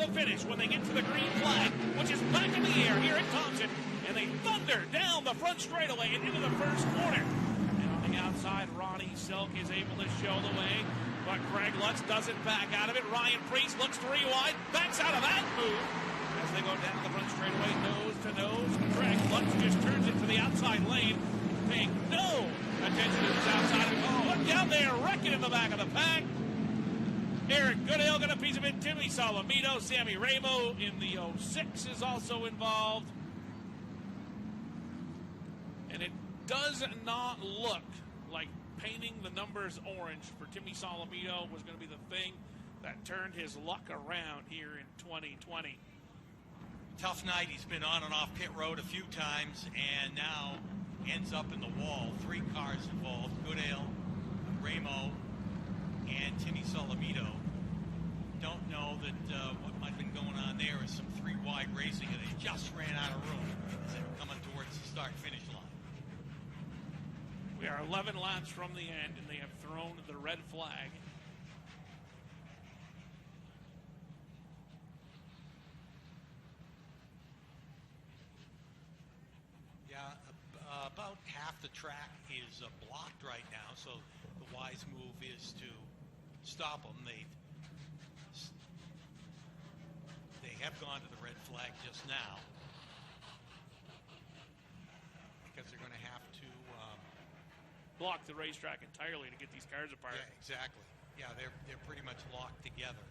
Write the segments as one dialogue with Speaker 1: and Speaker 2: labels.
Speaker 1: the finish when they get to the green flag, which is back in the air here at Thompson, and they thunder down the front straightaway and into the first corner. And on the outside, Ronnie Silk is able to show the way, but Craig Lutz doesn't back out of it. Ryan Priest looks 3 wide, backs out of that move. As they go down the front straightaway, nose to nose, Craig Lutz just turns it to the outside lane, paying no attention to his outside. Oh, look down there, wrecking in the back of the pack. Eric Goodale got a piece of it. Timmy Solomito, Sammy Ramo in the 06 is also involved. And it does not look like painting the numbers orange for Timmy Solomito was going to be the thing that turned his luck around here in 2020.
Speaker 2: Tough night. He's been on and off pit road a few times and now ends up in the wall. 3 cars involved: Goodale, Ramo, and Timmy Solomito. Don't know that what might have been going on there is some 3 wide racing, and they just ran out of room as they were coming towards the start-finish line.
Speaker 1: We are 11 laps from the end, and they have thrown the red flag.
Speaker 2: About half the track is blocked right now, so the wise move is to stop them. They have gone to the red flag just now because they're going to have to
Speaker 1: block the racetrack entirely to get these cars apart.
Speaker 2: Yeah, exactly. Yeah, they're pretty much locked together.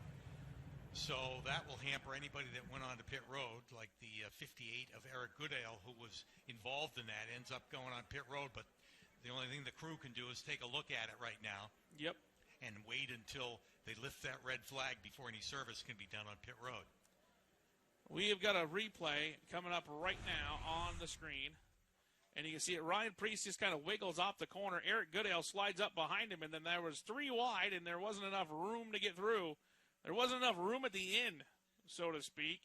Speaker 2: So that will hamper anybody that went on to pit road, like the 58 of Eric Goodale, who was involved in that, ends up going on pit road. But the only thing the crew can do is take a look at it right now.
Speaker 1: Yep.
Speaker 2: And wait until they lift that red flag before any service can be done on pit road.
Speaker 1: We have got a replay coming up right now on the screen. And you can see it. Ryan Priest just kind of wiggles off the corner. Eric Goodale slides up behind him, and then there was 3 wide, and there wasn't enough room to get through. There wasn't enough room at the end, so to speak,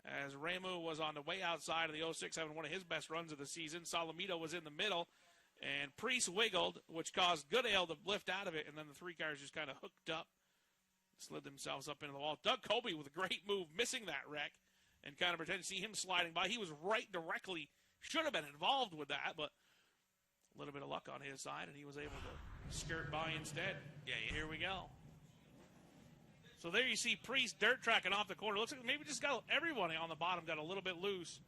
Speaker 1: as Ramu was on the way outside of the 06, having one of his best runs of the season. Solomito was in the middle, and Priest wiggled, which caused Goodale to lift out of it, and then the 3 cars just kind of hooked up, slid themselves up into the wall. Doug Colby with a great move, missing that wreck, and kind of pretended to see him sliding by. He was right directly, should have been involved with that, but a little bit of luck on his side, and he was able to skirt by instead.
Speaker 2: Yeah.
Speaker 1: Here we go. So there you see Priest dirt tracking off the corner. Looks like maybe just got everyone on the bottom got a little bit loose.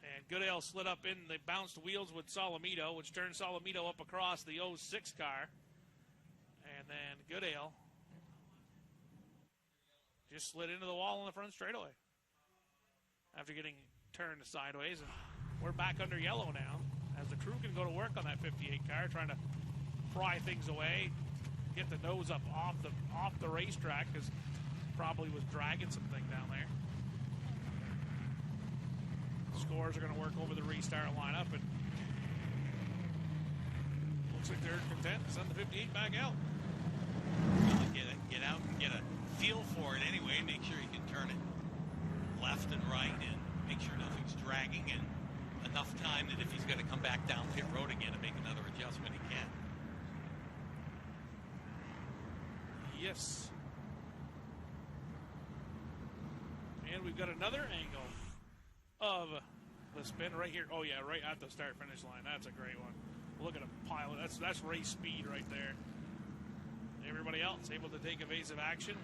Speaker 1: And Goodale slid up in. They bounced wheels with Solomito, which turned Solomito up across the 06 car. And then Goodale just slid into the wall on the front straightaway after getting turned sideways. And we're back under yellow now as the crew can go to work on that 58 car, trying to pry things away, get the nose up off the racetrack, because probably was dragging something down there. Scores are going to work over the restart lineup, and looks like they're content to send the 58 back out.
Speaker 2: Get out and get a feel for it anyway. Make sure you can turn it left and right, and make sure nothing's dragging, and enough time that if he's going to come back down pit road again and make another adjustment, he can.
Speaker 1: Yes. And we've got another angle of the spin right here. Oh, yeah, right at the start-finish line. That's a great one. Look at him pile. That's race speed right there. Everybody else able to take evasive action.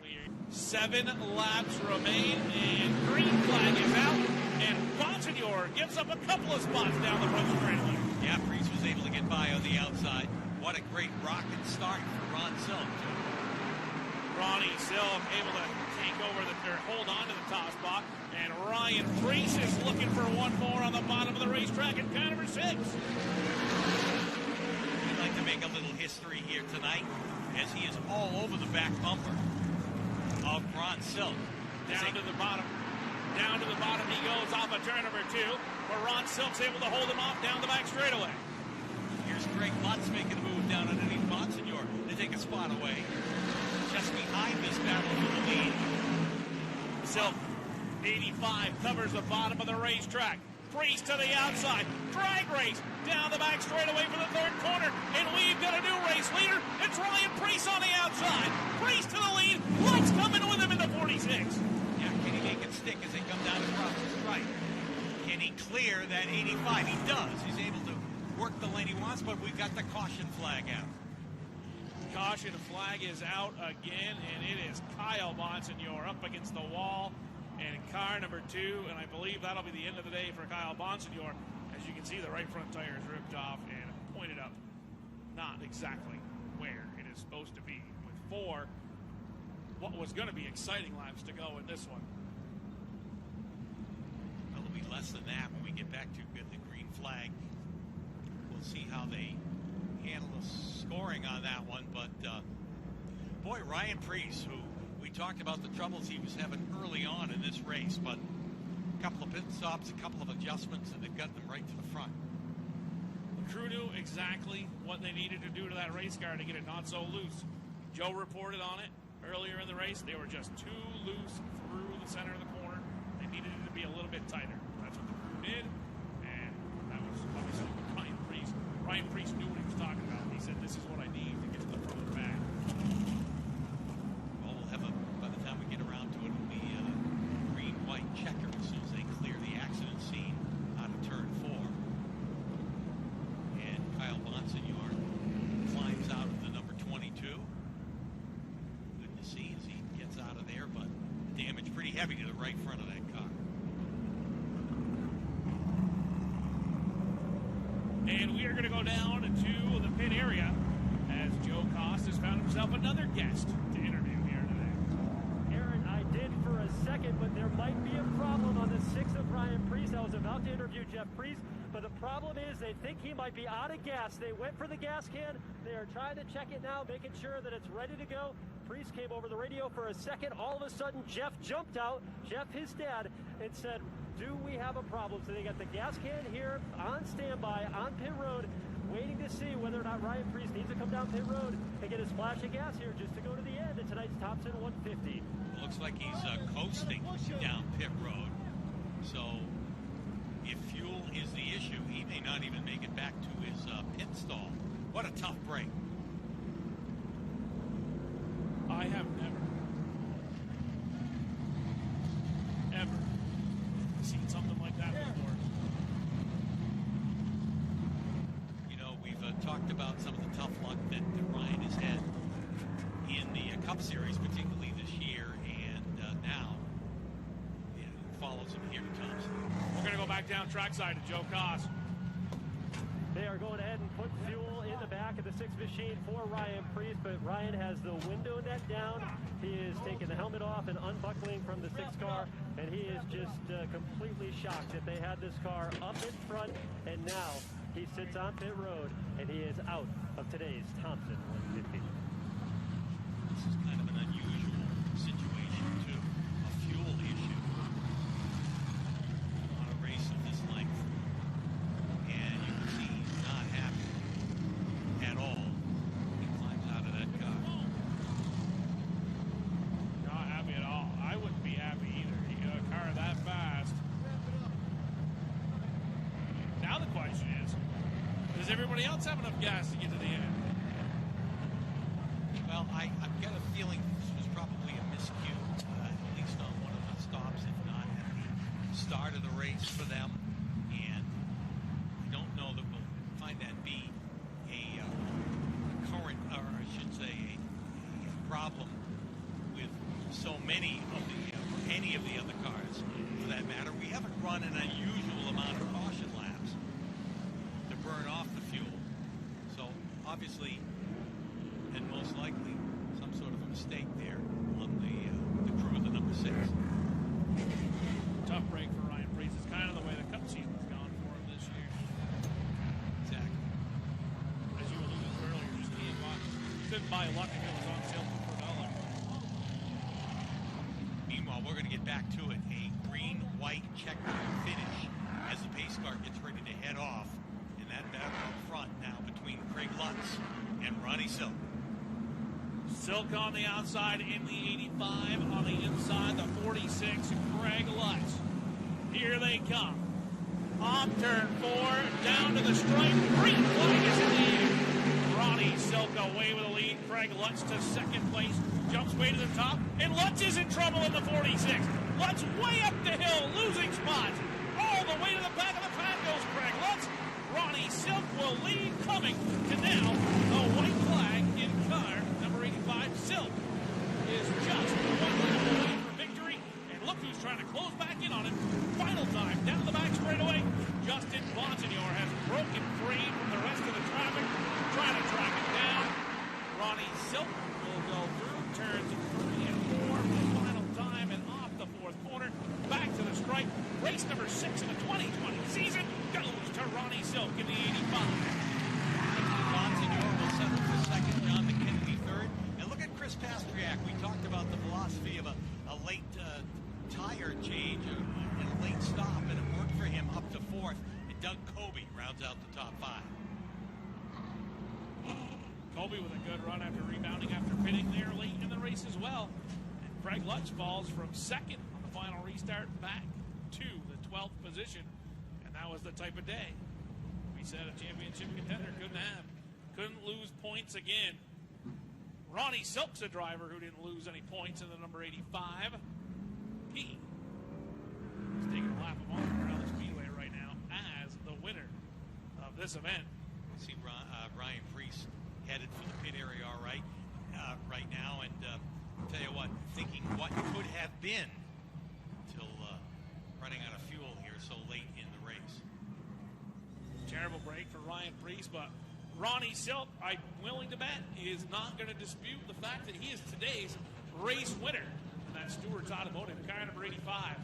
Speaker 1: 7 laps remain, and green flag is out. And Bonsignor gives up a couple of spots down the front straightaway.
Speaker 2: Yeah, Priest was able to get by on the outside. What a great rocket start for Ron Silk.
Speaker 1: Ronnie Silk able to take over or hold on to the top spot. And Ryan Priest is looking for one more on the bottom of the racetrack in car number 6.
Speaker 2: We'd like to make a little history here tonight, as he is all over the back bumper of Ron Silk.
Speaker 1: Down to the bottom. Down to the bottom he goes off of turn number 2, where Ron Silk's able to hold him off down the back straightaway.
Speaker 2: Here's Greg Lutz making a move down underneath Bonsignor to take a spot away. Just behind this battle for the lead.
Speaker 1: Silk, 85, covers the bottom of the racetrack. Priest to the outside. Drag race down the back straightaway for the 3rd corner. And we've got a new race leader. It's Ryan Priest on the outside. Priest to the lead. Lutz coming with him in the 46.
Speaker 2: Yeah, can he clear that 85. He does. He's able to work the lane he wants, but we've got the caution flag out.
Speaker 1: Caution flag is out again, and it is Kyle Bonsignor up against the wall and car number 2, and I believe that'll be the end of the day for Kyle Bonsignor. As you can see, the right front tire is ripped off and pointed up not exactly where it is supposed to be, with 4 what was going to be exciting laps to go in this one.
Speaker 2: Well, it'll be less than that when we get back to the green flag. We'll see how they handle the scoring on that one, but boy, Ryan Preece, who we talked about the troubles he was having early on in this race, but a couple of pit stops, a couple of adjustments, and they've got them right to the front.
Speaker 1: The crew knew exactly what they needed to do to that race car to get it not so loose. Joe reported on it earlier in the race. They were just too loose through the center of the corner. They needed it to be a little bit tighter. That's what the crew did, and that was obviously what Ryan Preece. Ryan Preece knew what he was talking about. He said, "This is what I need to get to the front of the bag."
Speaker 2: Well, we'll have by the time we get around to it, it'll be a green-white checker as soon as they clear the accident scene out of turn 4. And Kyle Bonsignor climbs out of the number 22. Good to see as he gets out of there, but damage pretty heavy to the right front of that car.
Speaker 1: And we are going to go down to the pit area as Joe Koss has found himself another guest to interview here today.
Speaker 3: Aaron, I did for a second, but there might be a problem on the 6 of Ryan Preece. I was about to interview Jeff Preece, but the problem is they think he might be out of gas. They went for the gas can. They are trying to check it now, making sure that it's ready to go. Preece came over the radio for a second. All of a sudden, Jeff jumped out, Jeff, his dad, and said, "Do we have a problem?" So they got the gas can here on standby on pit road, waiting to see whether or not Ryan Preece needs to come down pit road and get a splash of gas here just to go to the end of tonight's Thompson 150.
Speaker 2: Looks like he's coasting down pit road. So if fuel is the issue, he may not even make it back to his pit stall. What a tough break.
Speaker 1: I have never, ever seen something like that before.
Speaker 2: You know, we've talked about some of the tough luck that Ryan has had in the Cup Series, particularly this year, and now it follows him here to Thompson.
Speaker 1: We're going to go back down trackside to Joe Koss.
Speaker 3: They are going ahead and put fuel in the back of the 6 machine for Ryan Preece, but Ryan has the window net down. He is taking the helmet off and unbuckling from the 6 car, and he is just completely shocked that they had this car up in front, and now he sits on pit road, and he is out of today's Thompson 150.
Speaker 2: This is kind of an unusual situation, too. A fuel issue on a race of this length. And you can see he's not happy at all. He climbs out of that car.
Speaker 1: Not happy at all. I wouldn't be happy either. You got a car that fast. Now the question is, does everybody else have enough gas to get to the end?
Speaker 2: Well, I've got a feeling this was probably a miscue, at least on one of the stops, if not at the start of the race for them. And I don't know that we'll find that be a current, or I should say, a problem with so many of the, any of the other cars, for that matter. We haven't run an unusual amount of caution laps to burn off the fuel. So obviously, and most likely, some sort of a mistake there on the crew of the number 6.
Speaker 1: Tough break for Ryan Preece. It's kind of the way the Cup season's gone for him this year.
Speaker 2: Exactly.
Speaker 1: As you alluded to earlier, just couldn't buy luck if it was on sale for $1.
Speaker 2: Meanwhile, we're going to get back to it. A green-white checkered finish as the pace car gets ready to head off. And that battle up front now between Craig Lutz and Ronnie Silk.
Speaker 1: Silk on the outside in the 85, on the inside the 46, Craig Lutz. Here they come. On turn 4, down to the stripe. Green flag is in the air. Ronnie Silk away with the lead. Craig Lutz to second place. Jumps way to the top. And Lutz is in trouble in the 46. Lutz way up the hill, losing spots. All the way to the back the lead coming to now the white flag in car. Number 85, Silk, is just one lap away for victory. And look who's trying to close back in on him. Final time, down the back straightaway. Justin Bonsignor has broken free from the rest of the traffic, trying to track it down. Ronnie Silk will go through turns 3 and 4 for the final time and off the fourth corner. Back to the stripe. Race number 6 in the 2020 season goes to Ronnie Silk in the 85.
Speaker 2: Bonsignor will settle for second, John McKennedy third. And look at Chris Pastriak. We talked about the philosophy of a late tire change, a late stop, and it worked for him up to fourth. And Doug Kobe rounds out the top 5.
Speaker 1: Kobe with a good run after rebounding after pitting there late in the race as well. And Craig Lutz falls from second on the final restart back to the 12th position. And that was the type of day we said a championship contender couldn't lose points again. Ronnie Silk's a driver who didn't lose any points in the number 85. He is taking a lap of honor around the speedway right now as the winner of this event.
Speaker 2: We see Ryan Priest headed for the pit area all right right now, and tell you what, thinking what could have been till running out of fuel here so late in the race.
Speaker 1: Terrible break for Ryan Priest, but Ronnie Silk, I'm willing to bet, is not going to dispute the fact that he is today's race winner. And that's Stewart's Automotive, car number 85.